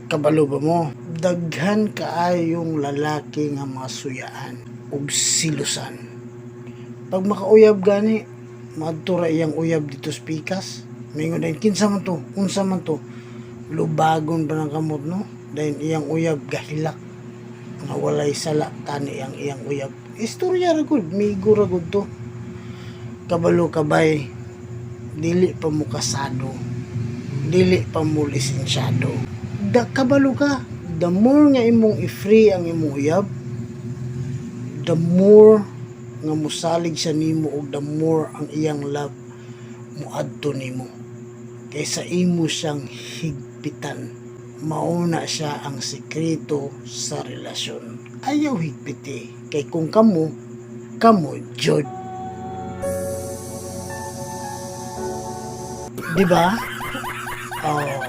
Kabalo ba mo? Daghan kaayong lalaki nga masuyaan ug silusan. Pag makauyab gani, madtura iyang uyab dito sa pikas. Mingon din, kinsa man to? Unsa man to? Lubagon ba ng kamot no? Dahil iyang uyab gahilak. Nga walay sala tani iyang uyab. Istorya ra gud, migo ra gud to. Kabalo kabay, dili pa mo kasado. Dili pa mo lisensyado. Kabalo ka, the more nga imong i-free ang imong uyab, the more nga musalig sa nimo ug the more ang iyang love muadto nimo kaysa imo siyang higpitan. Mauna siya ang sekreto sa relasyon. Ayaw higpiti kay kung kamo jud. Diba? Oh.